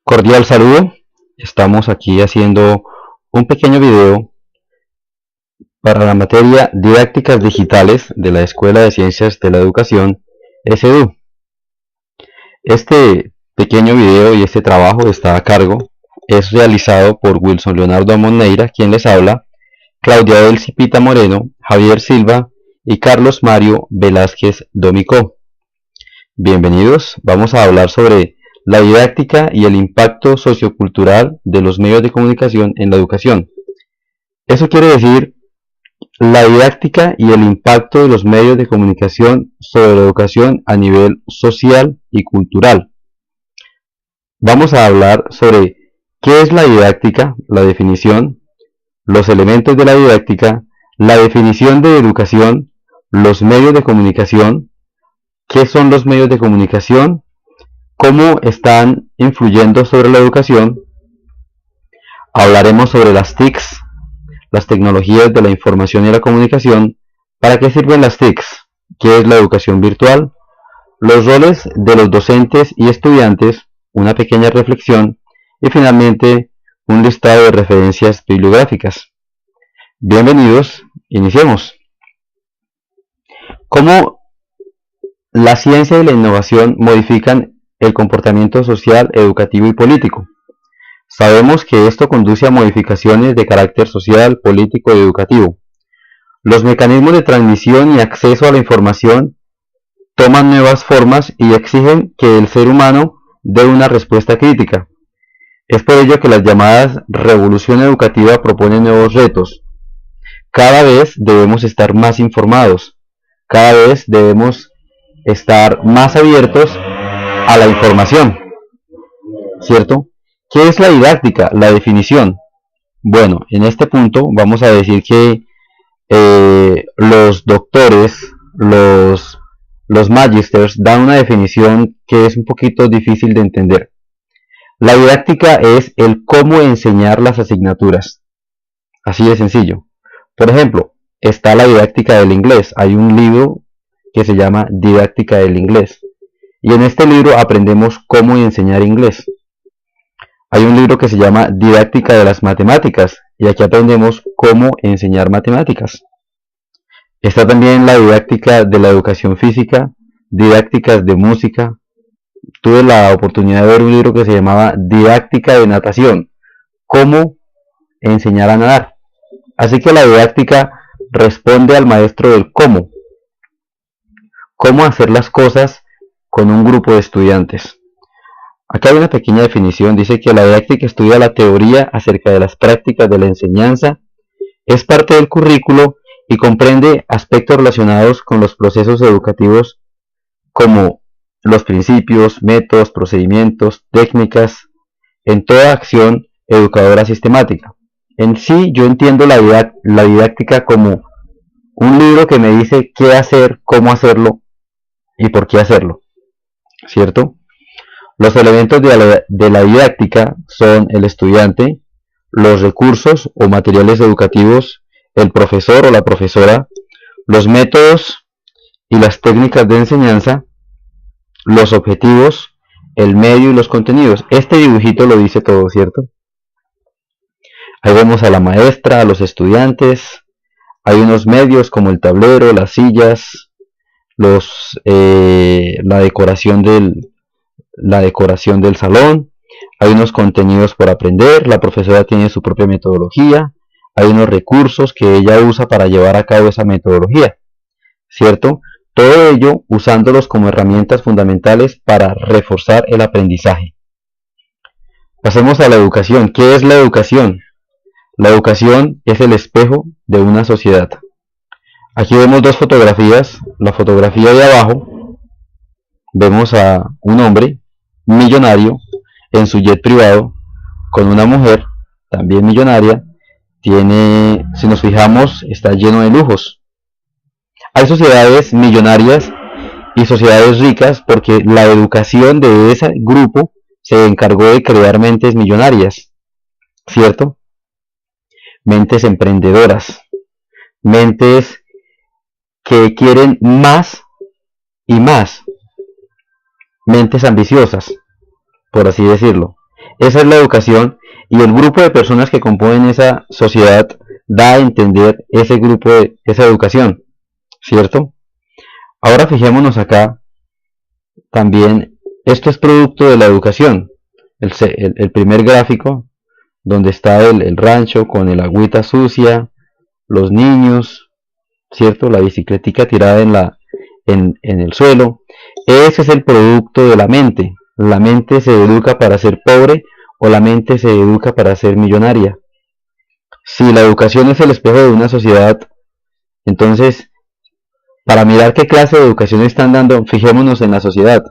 Cordial saludo. Estamos aquí haciendo un pequeño video para la materia Didácticas Digitales de la Escuela de Ciencias de la Educación, SEDU. Este pequeño video y este trabajo está a cargo, es realizado por Wilson Leonardo Amon Neira, quien les habla, Claudia del Cipita Moreno, Javier Silva y Carlos Mario Velázquez Domicó. Bienvenidos, vamos a hablar sobre la didáctica y el impacto sociocultural de los medios de comunicación en la educación. Eso quiere decir la didáctica y el impacto de los medios de comunicación sobre la educación a nivel social y cultural. Vamos a hablar sobre qué es la didáctica, la definición, los elementos de la didáctica, la definición de educación, los medios de comunicación, qué son los medios de comunicación, cómo están influyendo sobre la educación. Hablaremos sobre las TICs, las tecnologías de la información y la comunicación, para qué sirven las TICs, qué es la educación virtual, los roles de los docentes y estudiantes, una pequeña reflexión y finalmente un listado de referencias bibliográficas. Bienvenidos, iniciemos. ¿Cómo la ciencia y la innovación modifican el comportamiento social, educativo y político? Sabemos que esto conduce a modificaciones de carácter social, político y educativo. Los mecanismos de transmisión y acceso a la información toman nuevas formas y exigen que el ser humano dé una respuesta crítica. Es por ello que las llamadas revolución educativa proponen nuevos retos. Cada vez debemos estar más informados, cada vez debemos estar más abiertos a la información, ¿cierto? ¿Qué es la didáctica? La definición. Bueno, en este punto vamos a decir que los doctores, los magísters dan una definición que es un poquito difícil de entender. La didáctica es el cómo enseñar las asignaturas. Así de sencillo. Por ejemplo, está la didáctica del inglés. Hay un libro que se llama Didáctica del Inglés. Y en este libro aprendemos cómo enseñar inglés. Hay un libro que se llama Didáctica de las Matemáticas. Y aquí aprendemos cómo enseñar matemáticas. Está también la didáctica de la educación física, didácticas de música. Tuve la oportunidad de ver un libro que se llamaba Didáctica de Natación. Cómo enseñar a nadar. Así que la didáctica responde al maestro del cómo. Cómo hacer las cosas con un grupo de estudiantes. Acá hay una pequeña definición. Dice que la didáctica estudia la teoría acerca de las prácticas de la enseñanza, es parte del currículo y comprende aspectos relacionados con los procesos educativos como los principios, métodos, procedimientos, técnicas, en toda acción educadora sistemática. En sí, yo entiendo la didáctica como un libro que me dice qué hacer, cómo hacerlo y por qué hacerlo, ¿cierto? Los elementos de la didáctica son el estudiante, los recursos o materiales educativos, el profesor o la profesora, los métodos y las técnicas de enseñanza, los objetivos, el medio y los contenidos. Este dibujito lo dice todo, ¿cierto? Ahí vemos a la maestra, a los estudiantes, hay unos medios como el tablero, las sillas, la decoración del salón, hay unos contenidos por aprender, la profesora tiene su propia metodología, hay unos recursos que ella usa para llevar a cabo esa metodología, ¿cierto? Todo ello usándolos como herramientas fundamentales para reforzar el aprendizaje. Pasemos a la educación. ¿Qué es la educación? La educación es el espejo de una sociedad. Aquí vemos dos fotografías. La fotografía de abajo, vemos a un hombre millonario en su jet privado con una mujer también millonaria. Si nos fijamos, está lleno de lujos. Hay sociedades millonarias y sociedades ricas porque la educación de ese grupo se encargó de crear mentes millonarias, ¿cierto? Mentes emprendedoras, mentes que quieren más y más, mentes ambiciosas, por así decirlo. Esa es la educación y el grupo de personas que componen esa sociedad da a entender ese grupo de esa educación, ¿cierto? Ahora fijémonos acá también, esto es producto de la educación. El primer gráfico, donde está el rancho con el agüita sucia, los niños, ¿cierto? La bicicletica tirada en el suelo. Ese es el producto de la mente. La mente se educa para ser pobre o la mente se educa para ser millonaria. Si la educación es el espejo de una sociedad, entonces, para mirar qué clase de educación están dando, fijémonos en la sociedad,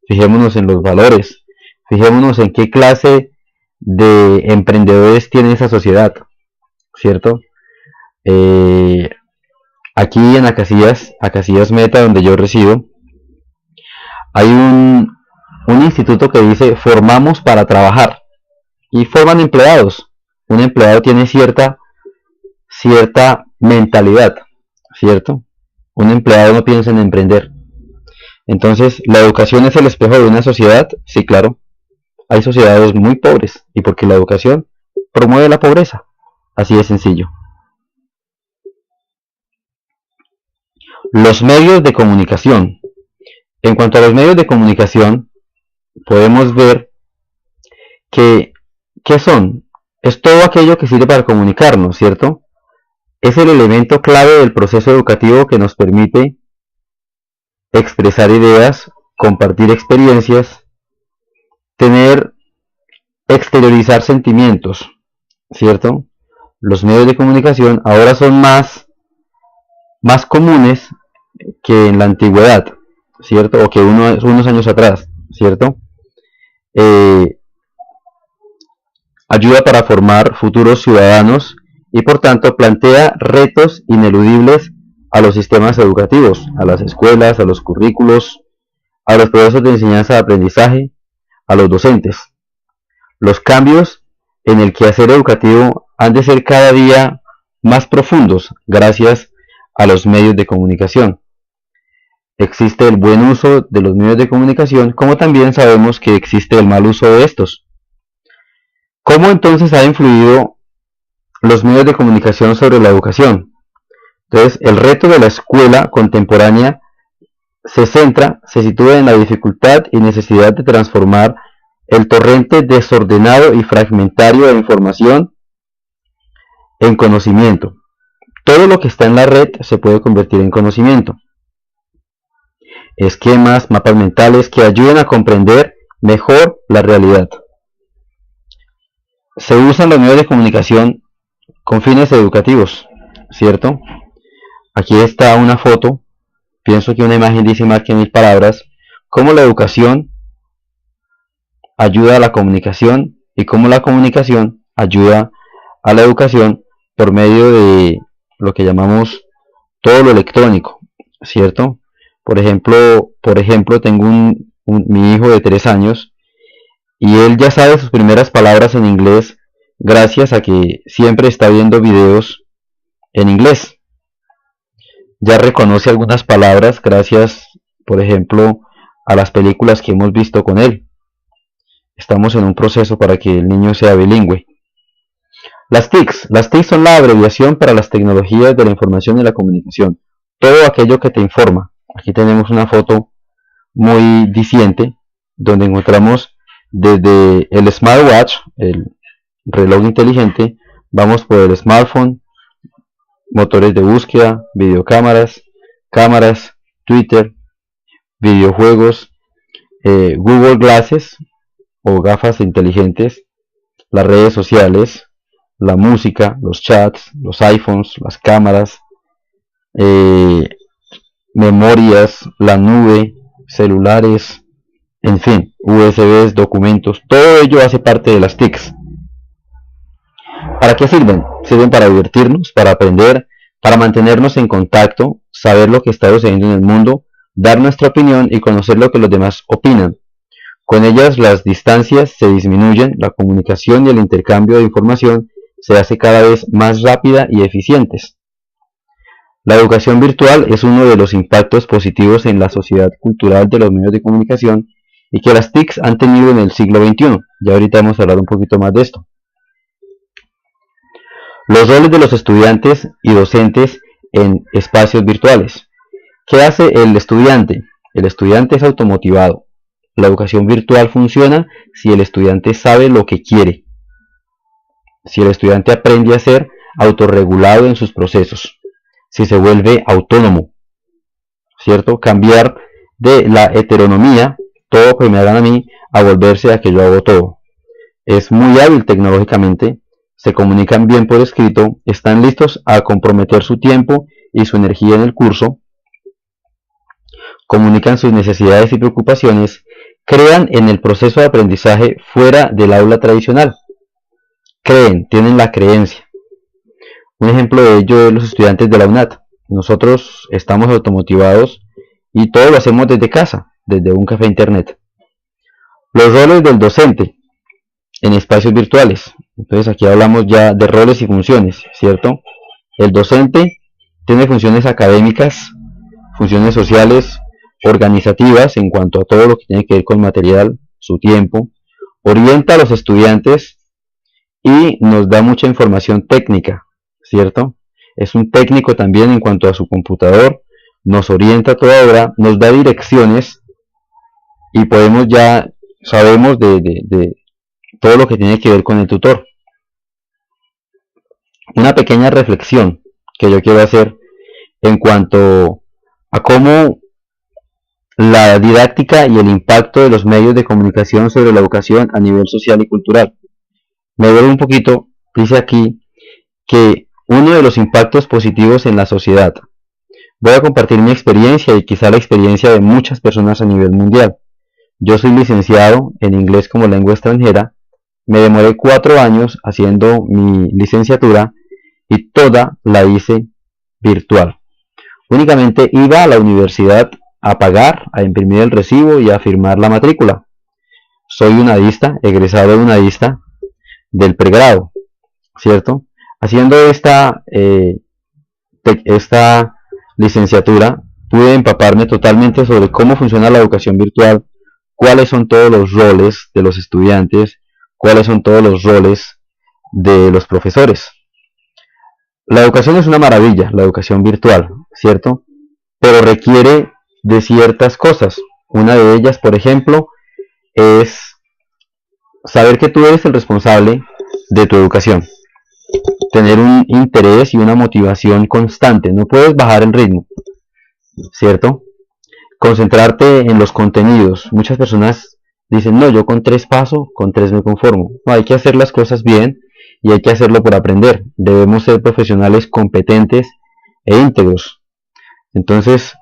fijémonos en los valores, fijémonos en qué clase de emprendedores tiene esa sociedad, ¿cierto? Aquí en Acacias Meta, donde yo resido, hay un instituto que dice formamos para trabajar y forman empleados. Un empleado tiene cierta mentalidad, ¿cierto? Un empleado no piensa en emprender. Entonces, ¿la educación es el espejo de una sociedad? Sí, claro. Hay sociedades muy pobres y porque la educación promueve la pobreza. Así de sencillo. Los medios de comunicación. En cuanto a los medios de comunicación, podemos ver que ¿qué son? Es todo aquello que sirve para comunicarnos, ¿cierto? Es el elemento clave del proceso educativo que nos permite expresar ideas, compartir experiencias, exteriorizar sentimientos, ¿cierto? Los medios de comunicación ahora son más comunes que en la antigüedad, ¿cierto? O que unos años atrás, ¿cierto? Ayuda para formar futuros ciudadanos y por tanto plantea retos ineludibles a los sistemas educativos, a las escuelas, a los currículos, a los procesos de enseñanza y aprendizaje, a los docentes. Los cambios en el quehacer educativo han de ser cada día más profundos gracias a los medios de comunicación. Existe el buen uso de los medios de comunicación, como también sabemos que existe el mal uso de estos. ¿Cómo entonces ha influido los medios de comunicación sobre la educación? Entonces, el reto de la escuela contemporánea se sitúa en la dificultad y necesidad de transformar el torrente desordenado y fragmentario de información en conocimiento. Todo lo que está en la red se puede convertir en conocimiento. Esquemas, mapas mentales que ayuden a comprender mejor la realidad. Se usan los medios de comunicación con fines educativos, ¿cierto? Aquí está una foto, pienso que una imagen dice más que 1000 palabras, cómo la educación ayuda a la comunicación y cómo la comunicación ayuda a la educación por medio de lo que llamamos todo lo electrónico, ¿cierto? Por ejemplo tengo mi hijo de 3 años y él ya sabe sus primeras palabras en inglés gracias a que siempre está viendo videos en inglés. Ya reconoce algunas palabras gracias, por ejemplo, a las películas que hemos visto con él. Estamos en un proceso para que el niño sea bilingüe. Las TIC son la abreviación para las tecnologías de la información y la comunicación. Todo aquello que te informa. Aquí tenemos una foto muy diciente donde encontramos desde el smartwatch, el reloj inteligente, vamos por el smartphone, motores de búsqueda, videocámaras, cámaras, Twitter, videojuegos, Google Glasses o gafas inteligentes, las redes sociales, la música, los chats, los iPhones, las cámaras, memorias, la nube, celulares, en fin, USBs, documentos, todo ello hace parte de las TICs. ¿Para qué sirven? Sirven para divertirnos, para aprender, para mantenernos en contacto, saber lo que está sucediendo en el mundo, dar nuestra opinión y conocer lo que los demás opinan. Con ellas las distancias se disminuyen, la comunicación y el intercambio de información se hace cada vez más rápida y eficientes. La educación virtual es uno de los impactos positivos en la sociedad cultural de los medios de comunicación y que las TICs han tenido en el siglo XXI. Ya ahorita vamos a hablar un poquito más de esto. Los roles de los estudiantes y docentes en espacios virtuales. ¿Qué hace el estudiante? El estudiante es automotivado. La educación virtual funciona si el estudiante sabe lo que quiere, si el estudiante aprende a ser autorregulado en sus procesos, si se vuelve autónomo, ¿cierto? Cambiar de la heteronomía, todo que me hagan a mí, a volverse a que yo hago todo. Es muy hábil tecnológicamente, se comunican bien por escrito, están listos a comprometer su tiempo y su energía en el curso, comunican sus necesidades y preocupaciones, crean en el proceso de aprendizaje fuera del aula tradicional. Creen, tienen la creencia. Un ejemplo de ello es los estudiantes de la UNAT. Nosotros estamos automotivados y todo lo hacemos desde casa, desde un café internet. Los roles del docente en espacios virtuales. Entonces aquí hablamos ya de roles y funciones, ¿cierto? El docente tiene funciones académicas, funciones sociales, organizativas en cuanto a todo lo que tiene que ver con material, su tiempo, orienta a los estudiantes y nos da mucha información técnica, ¿cierto? Es un técnico también en cuanto a su computador, nos orienta a toda hora, nos da direcciones y podemos ya, sabemos de todo lo que tiene que ver con el tutor. Una pequeña reflexión que yo quiero hacer en cuanto a cómo la didáctica y el impacto de los medios de comunicación sobre la educación a nivel social y cultural. Me vuelvo un poquito, dice aquí, que uno de los impactos positivos en la sociedad. Voy a compartir mi experiencia y quizá la experiencia de muchas personas a nivel mundial. Yo soy licenciado en inglés como lengua extranjera. Me demoré 4 años haciendo mi licenciatura y toda la hice virtual. Únicamente iba a la universidad a pagar, a imprimir el recibo y a firmar la matrícula. Soy unadista, egresado de unadista del pregrado, ¿cierto? Haciendo esta licenciatura pude empaparme totalmente sobre cómo funciona la educación virtual, cuáles son todos los roles de los estudiantes, cuáles son todos los roles de los profesores. La educación es una maravilla, la educación virtual, ¿cierto? Pero requiere de ciertas cosas. Una de ellas, por ejemplo, es saber que tú eres el responsable de tu educación. Tener un interés y una motivación constante. No puedes bajar el ritmo, ¿cierto? Concentrarte en los contenidos. Muchas personas dicen, no, yo con 3 paso, con 3 me conformo. No, hay que hacer las cosas bien y hay que hacerlo por aprender. Debemos ser profesionales competentes e íntegros. Entonces,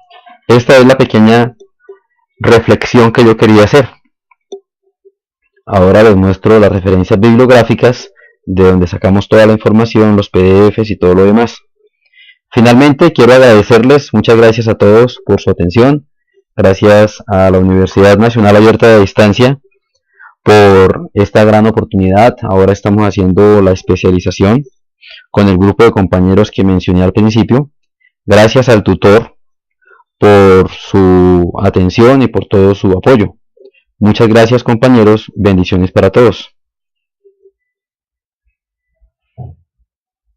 esta es la pequeña reflexión que yo quería hacer. Ahora les muestro las referencias bibliográficas de donde sacamos toda la información, los PDFs y todo lo demás. Finalmente, quiero agradecerles, muchas gracias a todos por su atención. Gracias a la Universidad Nacional Abierta de Distancia por esta gran oportunidad. Ahora estamos haciendo la especialización con el grupo de compañeros que mencioné al principio. Gracias al tutor por su atención y por todo su apoyo. Muchas gracias, compañeros, bendiciones para todos.